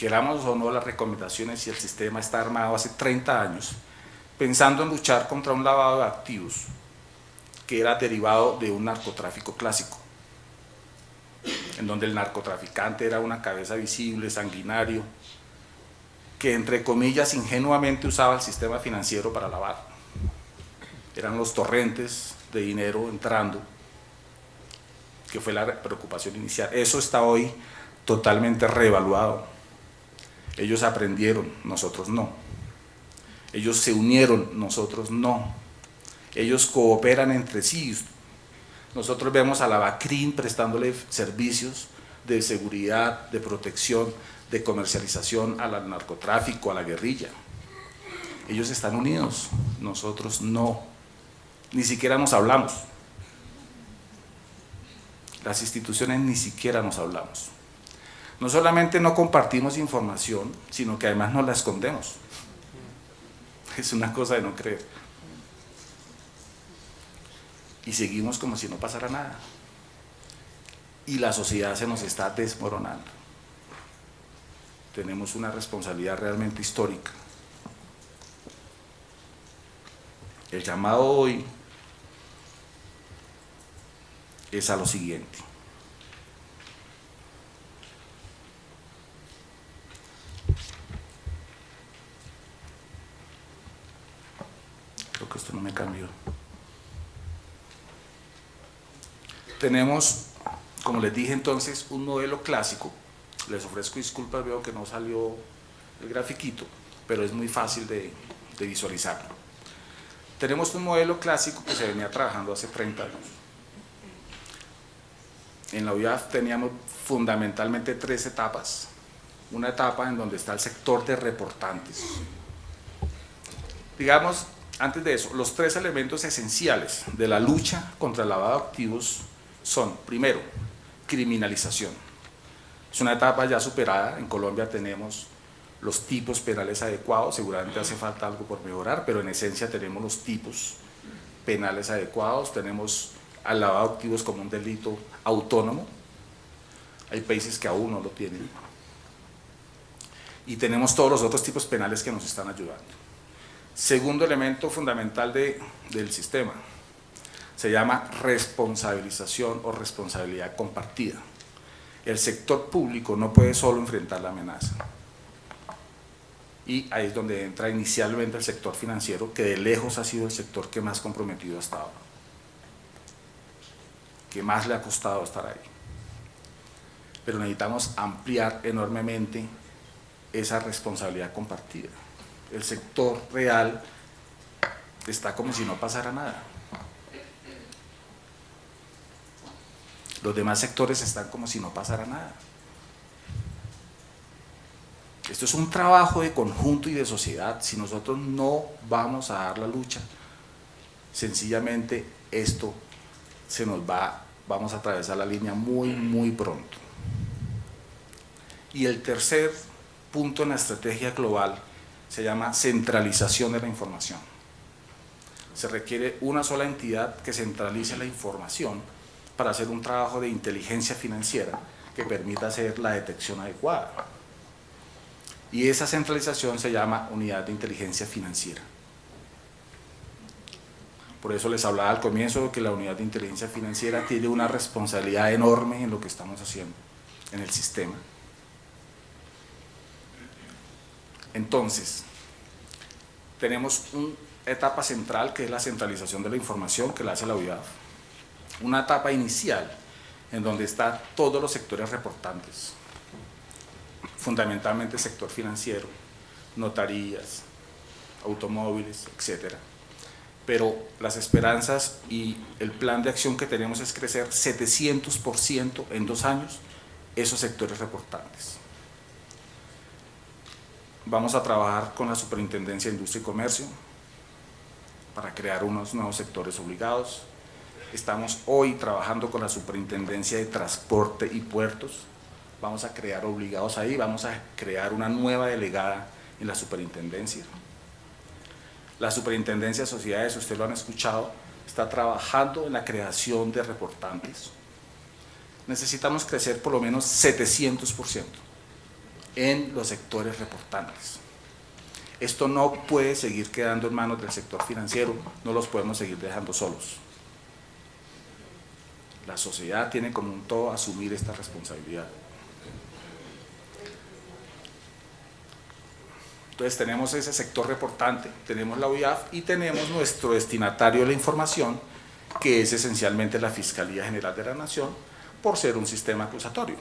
queramos o no las recomendaciones y el sistema está armado hace 30 años, pensando en luchar contra un lavado de activos que era derivado de un narcotráfico clásico, en donde el narcotraficante era una cabeza visible, sanguinario, que entre comillas ingenuamente usaba el sistema financiero para lavar. Eran los torrentes de dinero entrando, que fue la preocupación inicial. Eso está hoy totalmente reevaluado. Ellos aprendieron, nosotros no. Ellos se unieron, nosotros no. Ellos cooperan entre sí. Nosotros vemos a la BACRIM prestándole servicios de seguridad, de protección, de comercialización al narcotráfico, a la guerrilla. Ellos están unidos, nosotros no. Ni siquiera nos hablamos. Las instituciones ni siquiera nos hablamos. No solamente no compartimos información, sino que además nos la escondemos. Es una cosa de no creer. Y seguimos como si no pasara nada. Y la sociedad se nos está desmoronando. Tenemos una responsabilidad realmente histórica. El llamado hoy es a lo siguiente. Creo que esto no me cambió. Tenemos, como les dije entonces, un modelo clásico. Les ofrezco disculpas, veo que no salió el grafiquito, pero es muy fácil de visualizarlo. Tenemos un modelo clásico que se venía trabajando hace 30 años. En la UIAF teníamos fundamentalmente 3 etapas. Una etapa en donde está el sector de reportantes. Digamos, antes de eso, los 3 elementos esenciales de la lucha contra el lavado de activos son, primero, criminalización. Es una etapa ya superada. En Colombia tenemos los tipos penales adecuados, seguramente hace falta algo por mejorar, pero en esencia tenemos los tipos penales adecuados, tenemos al lavado de activos como un delito autónomo. Hay países que aún no lo tienen. Y tenemos todos los otros tipos penales que nos están ayudando. Segundo elemento fundamental del sistema, se llama responsabilización o responsabilidad compartida. El sector público no puede solo enfrentar la amenaza. Y ahí es donde entra inicialmente el sector financiero, que de lejos ha sido el sector que más comprometido ha estado, que más le ha costado estar ahí. Pero necesitamos ampliar enormemente esa responsabilidad compartida. El sector real está como si no pasara nada. Los demás sectores están como si no pasara nada. Esto es un trabajo de conjunto y de sociedad. Si nosotros no vamos a dar la lucha, sencillamente esto se nos va, vamos a atravesar la línea muy, muy pronto. Y el tercer punto en la estrategia global se llama centralización de la información. Se requiere una sola entidad que centralice la información para hacer un trabajo de inteligencia financiera que permita hacer la detección adecuada. Y esa centralización se llama Unidad de Inteligencia Financiera. Por eso les hablaba al comienzo de que la Unidad de Inteligencia Financiera tiene una responsabilidad enorme en lo que estamos haciendo, en el sistema. Entonces, tenemos una etapa central que es la centralización de la información que la hace la UIAF. Una etapa inicial en donde están todos los sectores reportantes, fundamentalmente el sector financiero, notarías, automóviles, etc. Pero las esperanzas y el plan de acción que tenemos es crecer 700% en 2 años esos sectores reportantes. Vamos a trabajar con la Superintendencia de Industria y Comercio para crear unos nuevos sectores obligados. Estamos hoy trabajando con la Superintendencia de Transporte y Puertos. Vamos a crear obligados ahí, vamos a crear una nueva delegada en la superintendencia. La Superintendencia de Sociedades, ustedes lo han escuchado, está trabajando en la creación de reportantes. Necesitamos crecer por lo menos 700%. en los sectores reportantes. Esto no puede seguir quedando en manos del sector financiero, no los podemos seguir dejando solos. La sociedad tiene como un todo asumir esta responsabilidad. Entonces tenemos ese sector reportante, tenemos la UIAF y tenemos nuestro destinatario de la información, que es esencialmente la Fiscalía General de la Nación, por ser un sistema acusatorio.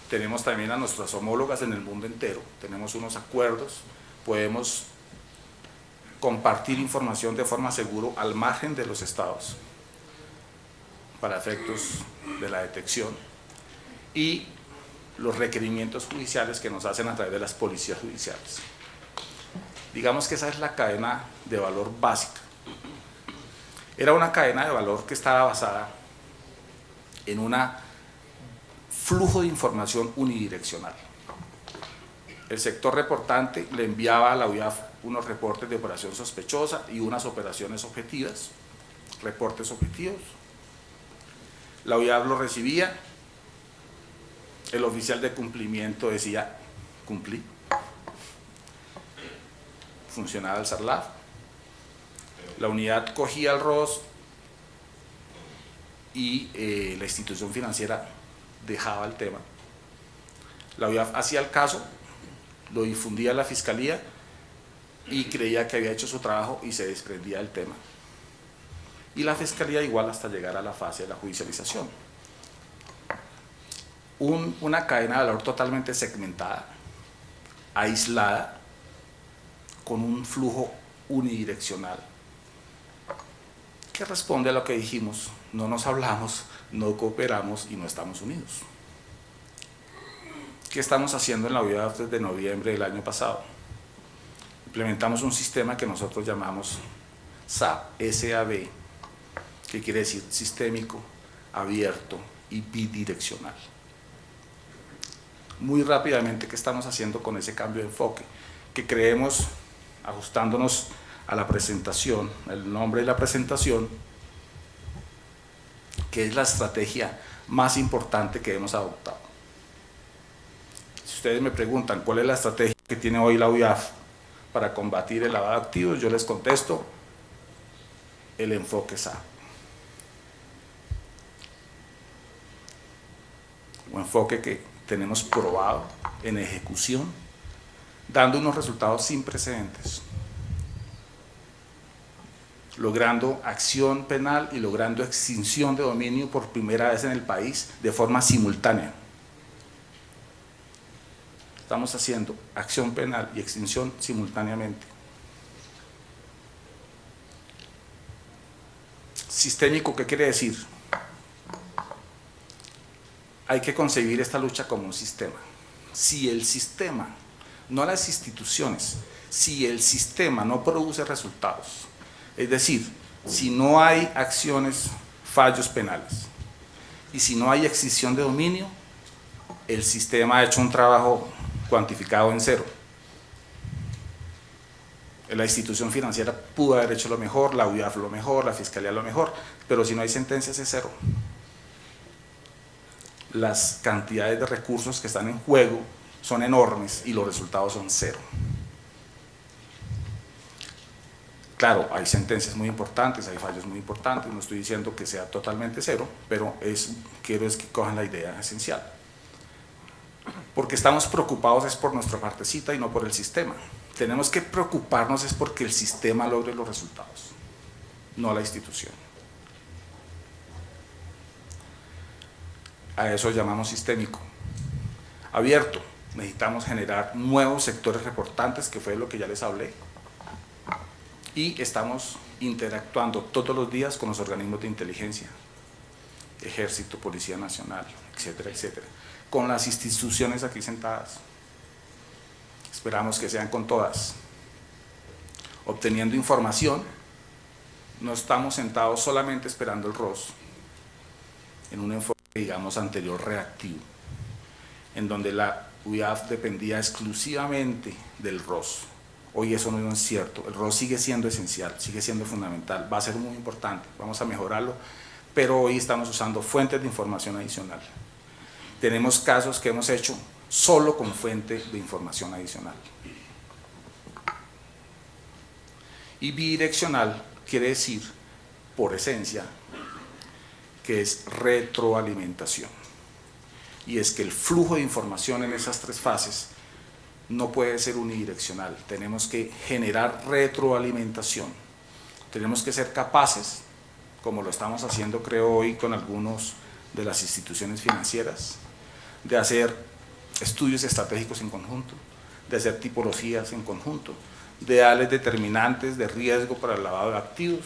Tenemos también a nuestras homólogas en el mundo entero, tenemos unos acuerdos, podemos compartir información de forma segura al margen de los estados para efectos de la detección y los requerimientos judiciales que nos hacen a través de las policías judiciales. Digamos que esa es la cadena de valor básica. Era una cadena de valor que estaba basada en un flujo de información unidireccional. El sector reportante le enviaba a la UIAF unos reportes de operación sospechosa y unas operaciones objetivas, reportes objetivos. La UIAF lo recibía, el oficial de cumplimiento decía, cumplí. Funcionaba el SARLAF. La unidad cogía el ROS y la institución financiera dejaba el tema. La UIAF hacía el caso, lo difundía a la fiscalía y creía que había hecho su trabajo y se desprendía del tema. Y la fiscalía igual hasta llegar a la fase de la judicialización. Una cadena de valor totalmente segmentada, aislada, con un flujo unidireccional, que responde a lo que dijimos: no nos hablamos, no cooperamos y no estamos unidos. ¿Qué estamos haciendo en la UIAF desde noviembre del año pasado? Implementamos un sistema que nosotros llamamos SAB, S-A-B, que quiere decir sistémico, abierto y bidireccional. Muy rápidamente, ¿qué estamos haciendo con ese cambio de enfoque? Que creemos, ajustándonos a la presentación, el nombre de la presentación, que es la estrategia más importante que hemos adoptado. Si ustedes me preguntan cuál es la estrategia que tiene hoy la UIAF para combatir el lavado de activos, yo les contesto: el enfoque SAB. Un enfoque que tenemos probado en ejecución, dando unos resultados sin precedentes, logrando acción penal y logrando extinción de dominio por primera vez en el país de forma simultánea. Estamos haciendo acción penal y extinción simultáneamente. Sistémico, ¿qué quiere decir? Hay que concebir esta lucha como un sistema. Si el sistema, no las instituciones, si el sistema no produce resultados, es decir, si no hay acciones, fallos penales, y si no hay extinción de dominio, el sistema ha hecho un trabajo cuantificado en cero. La institución financiera pudo haber hecho lo mejor, la UIAF lo mejor, la Fiscalía lo mejor, pero si no hay sentencias es cero. Las cantidades de recursos que están en juego son enormes y los resultados son cero. Claro, hay sentencias muy importantes, hay fallos muy importantes, no estoy diciendo que sea totalmente cero, pero quiero que cojan la idea esencial. Porque estamos preocupados es por nuestra partecita y no por el sistema. Tenemos que preocuparnos es porque el sistema logre los resultados, no la institución. A eso llamamos sistémico. Abierto, necesitamos generar nuevos sectores reportantes, que fue lo que ya les hablé, y estamos interactuando todos los días con los organismos de inteligencia, Ejército, Policía Nacional, etcétera, etcétera, con las instituciones aquí sentadas. Esperamos que sean con todas, obteniendo información. No estamos sentados solamente esperando el ROS, en un enfoque, digamos, anterior reactivo, en donde la UIAF dependía exclusivamente del ROS. Hoy eso no es cierto, el ROS sigue siendo esencial, sigue siendo fundamental, va a ser muy importante, vamos a mejorarlo, pero hoy estamos usando fuentes de información adicional. Tenemos casos que hemos hecho solo con fuente de información adicional. Y bidireccional quiere decir, por esencia, que es retroalimentación. Y es que el flujo de información en esas tres fases no puede ser unidireccional. Tenemos que generar retroalimentación. Tenemos que ser capaces, como lo estamos haciendo creo hoy con algunos de las instituciones financieras, de hacer estudios estratégicos en conjunto, de hacer tipologías en conjunto, de darles determinantes de riesgo para el lavado de activos,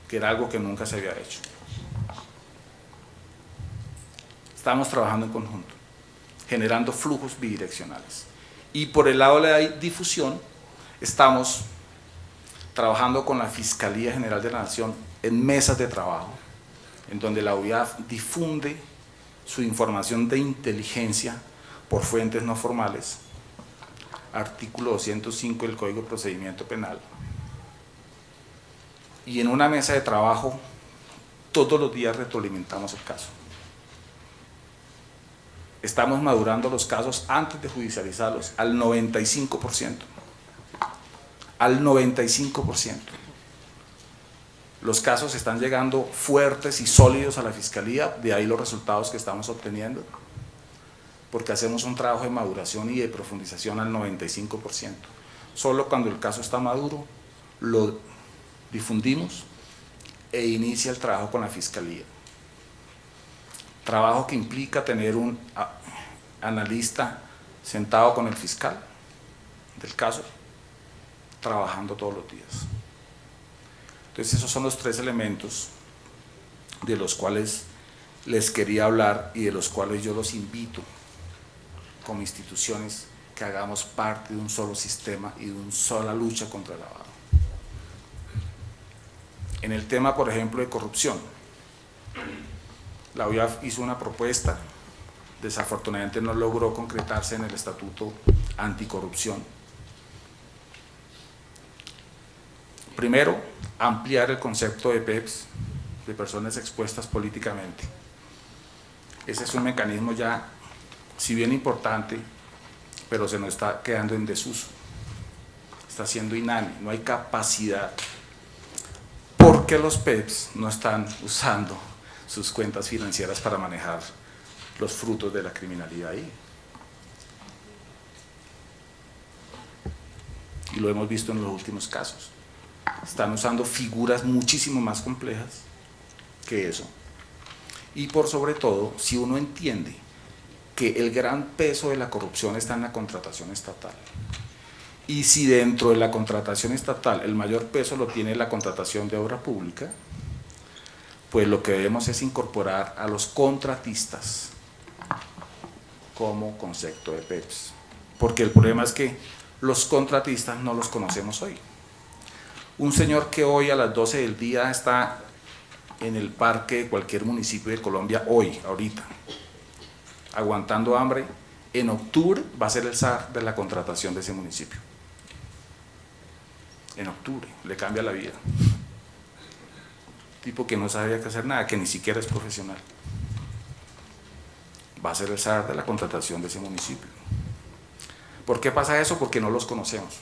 que era algo que nunca se había hecho. Estamos trabajando en conjunto, generando flujos bidireccionales. Y por el lado de la difusión, estamos trabajando con la Fiscalía General de la Nación en mesas de trabajo, en donde la UIAF difunde su información de inteligencia por fuentes no formales, artículo 205 del Código de Procedimiento Penal, y en una mesa de trabajo todos los días retroalimentamos el caso. Estamos madurando los casos antes de judicializarlos al 95%. Al 95%. Los casos están llegando fuertes y sólidos a la Fiscalía, de ahí los resultados que estamos obteniendo, porque hacemos un trabajo de maduración y de profundización al 95%. Solo cuando el caso está maduro, lo difundimos e inicia el trabajo con la Fiscalía. Trabajo que implica tener un analista sentado con el fiscal del caso, trabajando todos los días. Entonces esos son los tres elementos de los cuales les quería hablar y de los cuales yo los invito como instituciones que hagamos parte de un solo sistema y de una sola lucha contra el lavado. En el tema, por ejemplo, de corrupción, la UIAF hizo una propuesta, desafortunadamente no logró concretarse en el Estatuto Anticorrupción. Primero, ampliar el concepto de PEPs, de personas expuestas políticamente. Ese es un mecanismo ya, si bien importante, pero se nos está quedando en desuso, está siendo inhábil, no hay capacidad, porque los PEPs no están usando sus cuentas financieras para manejar los frutos de la criminalidad ahí. Y lo hemos visto en los últimos casos. Están usando figuras muchísimo más complejas que eso. Y por sobre todo, si uno entiende que el gran peso de la corrupción está en la contratación estatal, y si dentro de la contratación estatal el mayor peso lo tiene la contratación de obra pública, pues lo que debemos es incorporar a los contratistas como concepto de PEPs. Porque el problema es que los contratistas no los conocemos hoy. Un señor que hoy a las 12 del día está en el parque de cualquier municipio de Colombia, hoy, ahorita, aguantando hambre, en octubre va a ser el zar de la contratación de ese municipio. En octubre, le cambia la vida. Tipo que no sabía qué hacer nada, que ni siquiera es profesional. Va a ser el zar de la contratación de ese municipio. ¿Por qué pasa eso? Porque no los conocemos.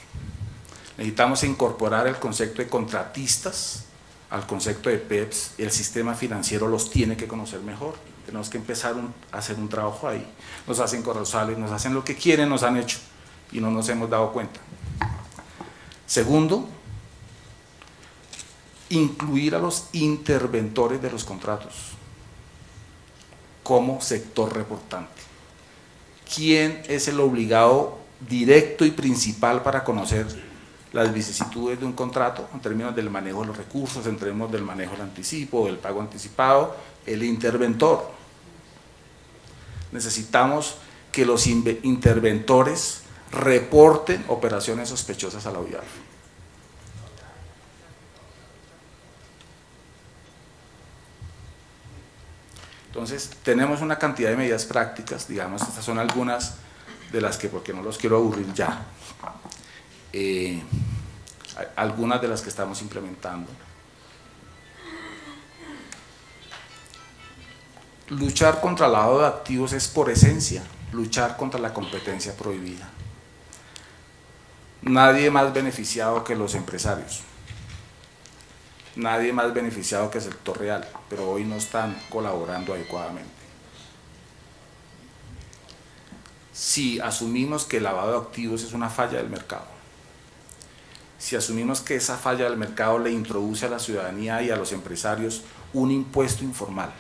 Necesitamos incorporar el concepto de contratistas al concepto de PEPs. El sistema financiero los tiene que conocer mejor. Tenemos que empezar a hacer un trabajo ahí. Nos hacen corrosales, nos hacen lo que quieren, nos han hecho y no nos hemos dado cuenta. Segundo, incluir a los interventores de los contratos como sector reportante. ¿Quién es el obligado directo y principal para conocer las vicisitudes de un contrato en términos del manejo de los recursos, en términos del manejo del anticipo, del pago anticipado? El interventor. Necesitamos que los interventores reporten operaciones sospechosas a la UIAF. Entonces, tenemos una cantidad de medidas prácticas, digamos, estas son algunas de las que, porque no los quiero aburrir ya, algunas de las que estamos implementando. Luchar contra el lavado de activos es por esencia luchar contra la competencia prohibida. Nadie más beneficiado que los empresarios, nadie más beneficiado que el sector real, pero hoy no están colaborando adecuadamente. Si asumimos que el lavado de activos es una falla del mercado, si asumimos que esa falla del mercado le introduce a la ciudadanía y a los empresarios un impuesto informal,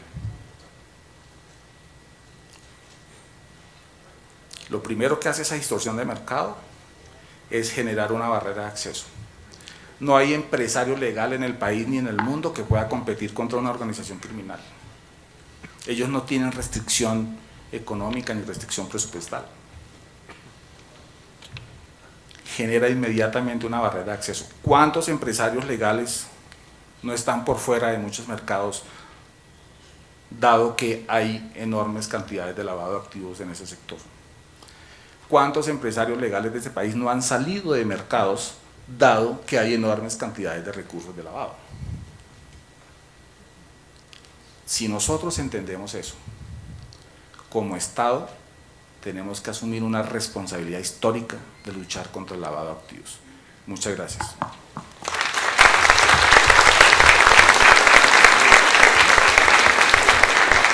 lo primero que hace esa distorsión de mercado es generar una barrera de acceso. No hay empresario legal en el país ni en el mundo que pueda competir contra una organización criminal. Ellos no tienen restricción económica ni restricción presupuestal. Genera inmediatamente una barrera de acceso. ¿Cuántos empresarios legales no están por fuera de muchos mercados, dado que hay enormes cantidades de lavado de activos en ese sector? ¿Cuántos empresarios legales de este país no han salido de mercados, dado que hay enormes cantidades de recursos de lavado? Si nosotros entendemos eso, como Estado tenemos que asumir una responsabilidad histórica de luchar contra el lavado de activos. Muchas gracias.